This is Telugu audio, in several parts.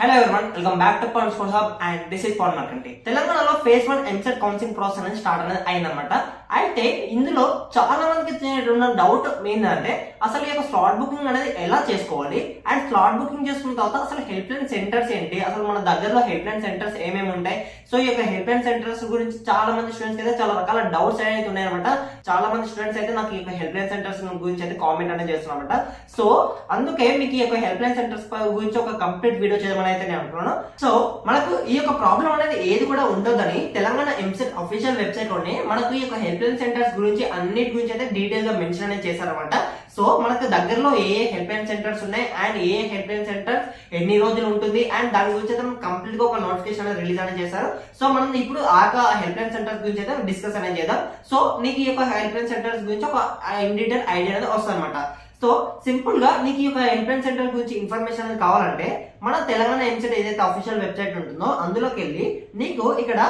Hello everyone, welcome back to Pavan sports hub and this is Pavan Markanti. తెలంగాణలో ఫేజ్ 1 ఎంసెట్ కౌన్సిలింగ్ ప్రాసెస్ అనేది స్టార్ట్ అనేది అయిందన్నమాట. అయితే ఇందులో చాలా మందికి ఉన్న డౌట్ ఏంటంటే అసలు ఈ యొక్క స్లాట్ బుకింగ్ అనేది ఎలా చేసుకోవాలి అండ్ స్లాట్ బుకింగ్ చేసుకున్న తర్వాత అసలు హెల్ప్ లైన్ సెంటర్స్ ఏంటి, అసలు మన దగ్గరలో హెల్ప్ లైన్ సెంటర్స్ ఏమేమి ఉంటాయి. సో ఈ యొక్క హెల్ప్ లైన్ సెంటర్స్ గురించి చాలా మంది స్టూడెంట్స్ అయితే చాలా రకాల డౌట్స్ అయితే ఉన్నాయన్నమాట. చాలా మంది స్టూడెంట్స్ అయితే నాకు ఈ యొక్క హెల్ప్ లైన్ సెంటర్స్ గురించి అయితే కామెంట్ అనేది చేస్తున్నారన్నమాట. సో అందుకే మీకు ఈ యొక్క హెల్ప్ లైన్ సెంటర్స్ గురించి ఒక కంప్లీట్ వీడియో చేయమని అయితే నేను అనుకున్నాను. సో మనకు ఈ యొక్క ప్రాబ్లం అనేది ఏది కూడా ఉండదని తెలంగాణ ఎంసెట్ అఫీషియల్ వెబ్సైట్ లోనే మనకు ఈ యొక్క హెల్ప్ లైన్ సెంటర్స్ గురించి అన్నిటి గురించి అయితే డీటెయిల్ గా మెన్షన్ అనేది చేశారన్నమాట. సో మనకు దగ్గరలో ఏ హెల్ప్ లైన్ సెంటర్స్ ఉన్నాయి and A help line centre ఎన్ని రోజులు ఉంటుంది అండ్ దాని గురించి అయితే కంప్లీట్ గా ఒక నోటిఫికేషన్ అనేది రిలీజ్ అనేది చేశారు. సో మనం ఇప్పుడు ఆ హెల్ప్ లైన్ సెంటర్స్ గురించి అయితే డిస్కస్ అనేది చేద్దాం. సో నీకు ఈ యొక్క హెల్ప్ లైన్ సెంటర్స్ గురించి ఒక ఇన్ డీటెయిల్ ఐడియా అనేది వస్తుంది అనమాట. సో సింపుల్ గా నీకు ఈ యొక్క హెల్ప్ లైన్ సెంటర్ గురించి ఇన్ఫర్మేషన్ అనేది కావాలంటే మన తెలంగాణ ఎంసెట్ ఏదైతే అఫీషియల్ వెబ్సైట్ ఉంటుందో అందులోకి వెళ్ళి నీకు ఇక్కడ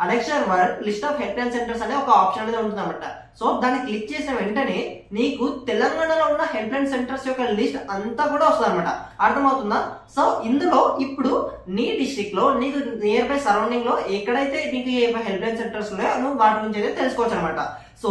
annexation 1 list of help line centres అనే ఒక ఆప్షన్ అనేది ఉంటుంది అనమాట. సో దాన్ని క్లిక్ చేసిన వెంటనే నీకు తెలంగాణలో ఉన్న హెల్ప్ లైన్ సెంటర్స్ యొక్క లిస్ట్ అంతా కూడా వస్తుంది అనమాట. అర్థమవుతుందా? సో ఇందులో ఇప్పుడు నీ డిస్ట్రిక్ట్ లో నీకు నియర్ బై సరౌండింగ్ లో ఎక్కడైతే నీకు హెల్ప్ లైన్ సెంటర్స్ ఉన్నాయో నువ్వు వాటి గురించి అయితే తెలుసుకోవచ్చు అనమాట. సో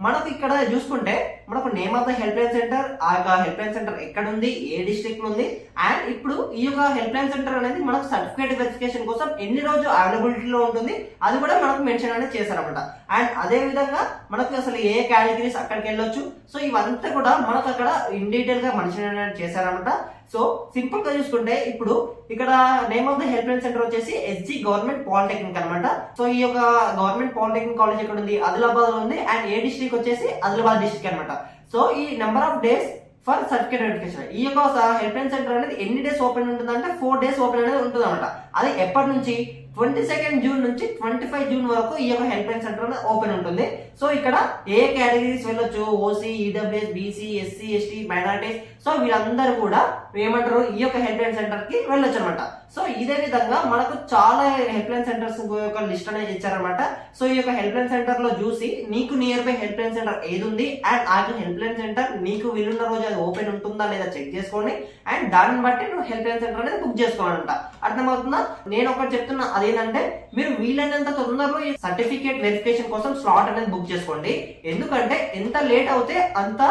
మనకు ఇక్కడ చూసుకుంటే మనకు name of the help line centre, ఆ యొక్క హెల్ప్ లైన్ సెంటర్ ఎక్కడ ఉంది, ఏ డిస్ట్రిక్ట్ లో ఉంది అండ్ ఇప్పుడు ఈ యొక్క హెల్ప్ లైన్ సెంటర్ అనేది మనకు సర్టిఫికేట్ వెరిఫికేషన్ కోసం ఎన్ని రోజులు అవైలబిలిటీలో ఉంటుంది అది కూడా మనకు మెన్షన్ అనేది చేశారనమాట. అండ్ అదే విధంగా మనకు అసలు ఏ కేటగిరీస్ అక్కడికి వెళ్ళొచ్చు. సో ఇవంతా కూడా మనకు అక్కడ ఇన్ డీటెయిల్ గా మెన్షన్ అనేది చేశారనమాట. సో సింపుల్ గా చూసుకుంటే ఇప్పుడు ఇక్కడ name of the help line centre వచ్చేసి ఎస్జి గవర్నమెంట్ పాలిటెక్నిక్ అనమాట. సో ఈ యొక్క గవర్నమెంట్ పాలిటెక్నిక్ కాలేజ్ ఎక్కడ ఉంది, ఆదిలాబాద్ లో ఉంది అండ్ ఏ డిస్ట్రిక్ట్ వచ్చేసి ఆదిలాబాద్ డిస్ట్రిక్ట్ అనమాట. సో ఈ number of days for certificate verification ఈ యొక్క హెల్ప్ లైన్ సెంటర్ అనేది ఎన్ని డేస్ ఓపెన్ ఉంటుంది అంటే 4 days ఓపెన్ అనేది ఉంటుంది అనమాట. అది ఎప్పటి నుంచి 22 జూన్ నుంచి 25 జూన్ వరకు ఈ యొక్క హెల్ప్ లైన్ సెంటర్ ఓపెన్ ఉంటుంది. సో ఇక్కడ ఏ కేటగిరీస్ వెళ్ళొచ్చు, OC, EWS, BC, SC, ST, minorities. So వీళ్ళందరూ కూడా ఏమంటారు ఈ యొక్క హెల్ప్ లైన్ సెంటర్ కి వెళ్ళొచ్చు అనమాట. సో ఇదే విధంగా మనకు చాలా హెల్ప్ లైన్ సెంటర్స్ యొక్క లిస్ట్ అనేది ఇచ్చారనమాట. సో ఈ యొక్క హెల్ప్ లైన్ సెంటర్ లో చూసి నీకు near by help line centre ఏది ఉంది అండ్ ఆ హెల్ప్ లైన్ సెంటర్ నీకు వీలున్న రోజు అది ఓపెన్ ఉంటుందా లేదా చెక్ చేసుకోండి అండ్ దాన్ని బట్టి నువ్వు హెల్ప్ లైన్ సెంటర్ అనేది బుక్ చేసుకోవాలంట. అర్థమవుతుందా? నేను ఒకటి చెప్తున్నా, అదేంటంటే మీరు వీలైనంత తొందరలో ఈ సర్టిఫికేట్ వెరిఫికేషన్ కోసం స్లాట్ అనేది బుక్ చేసుకోండి. ఎందుకంటే ఎంత లేట్ అవుతే అంత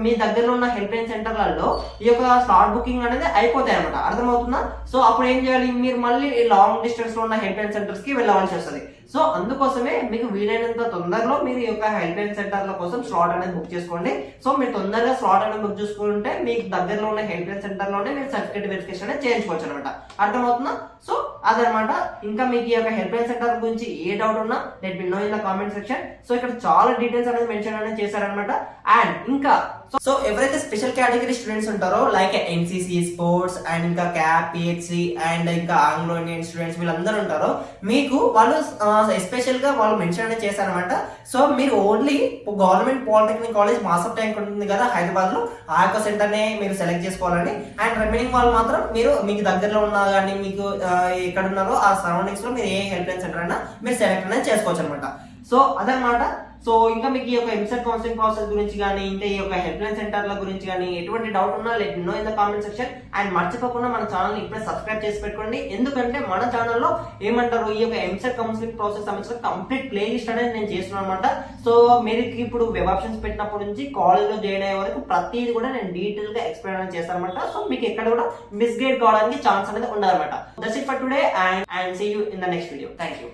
మీ దగ్గరలో ఉన్న హెల్ప్ లైన్ సెంటర్లలో ఈ యొక్క స్లాట్ బుకింగ్ అనేది అయిపోతాయి అనమాట. అర్థమవుతుందా? సో అప్పుడు ఏం చేయాలి, మీరు మళ్ళీ లాంగ్ డిస్టెన్స్ లో ఉన్న హెల్ప్ లైన్ సెంటర్స్ కి వెళ్ళవలసి వస్తుంది. సో అందుకోసమే మీకు వీలైనంత తొందరలో మీరు ఈ యొక్క హెల్ప్ లైన్ సెంటర్ల కోసం స్లాట్ అనేది బుక్ చేసుకోండి. సో మీరు తొందరగా స్లాట్ అనేది బుక్ చేసుకుంటే మీకు దగ్గరలో ఉన్న హెల్ప్ లైన్ సెంటర్ లోనే మీరు సర్టిఫికేట్ వెరిఫికేషన్ అనేది చేయించుకోవచ్చు అనమాట. అర్థమవుతుందా? సో అదనమాట. ఇంకా మీకు ఈ యొక్క హెల్ప్ లైన్ సెంటర్ గురించి ఏ డౌట్ ఉన్నా let me know in the comment section. So ఇక్కడ చాలా డీటెయిల్స్ అనేది మెన్షన్ అనేది చేశారనమాట. అండ్ ఇంకా సో ఎవరైతే స్పెషల్ కేటగిరీ స్టూడెంట్స్ ఉంటారో లైక్ ఎన్సీసీ, స్పోర్ట్స్ అండ్ ఇంకా క్యాప్, పిహెచ్సి అండ్ ఇంకా ఆంగ్లో ఇండియన్ స్టూడెంట్స్ వీళ్ళందరూ ఉంటారో మీకు వాళ్ళు ఎస్పెషల్ గా వాళ్ళు మెన్షన్ అనేది చేశారనమాట. సో మీరు only government polytechnic college మాసప్ tank ఉంటుంది కదా హైదరాబాద్ లో, ఆ యొక్క సెంటర్ నే మీరు సెలెక్ట్ చేసుకోవాలని. అండ్ రిమైనింగ్ వాళ్ళు మాత్రం మీరు మీకు దగ్గరలో ఉన్నా కానీ మీకు ఎక్కడ ఉన్నారో ఆ సరౌండింగ్స్ లో మీరు ఏ హెల్ప్ లైన్ సెంటర్ అయినా మీరు సెలెక్ట్ అనేది చేసుకోవచ్చు అనమాట. సో అదనమాట. సో ఇంకా మీకు ఈ యొక్క ఎంసెట్ కౌన్సిలింగ్ ప్రాసెస్ గురించి కానీ ఇంకా ఈ యొక్క హెల్ప్ లైన్ సెంటర్ల గురించి కానీ ఎటువంటి డౌట్ ఉన్నా let me know in the comment section. And మర్చిపోకుండా మన ఛానల్ ఇప్పుడే సబ్స్క్రైబ్ చేసి పెట్టుకోండి. ఎందుకంటే మన ఛానల్లో ఏమంటారు ఈ యొక్క ఎంసెట్ కౌన్సిలింగ్ ప్రాసెస్ సంబంధించిన కంప్లీట్ ప్లే లిస్ట్ అనేది నేను చేస్తున్నాను అనమాట. సో మీరు ఇప్పుడు వెబ్ ఆప్షన్స్ పెట్టినప్పటి నుంచి కాలేజ్ లో జాయిన్ అయ్యే వరకు ప్రతిదీ కూడా నేను డీటెయిల్ గా ఎక్స్ప్లెయిన్ చేస్తాను అనమాట. సో మీకు ఎక్కడ కూడా మిస్గైడ్ కావడానికి ఛాన్స్ అనేది ఉండదన్నమాట. That's it for today and see you in the next video. Thank you.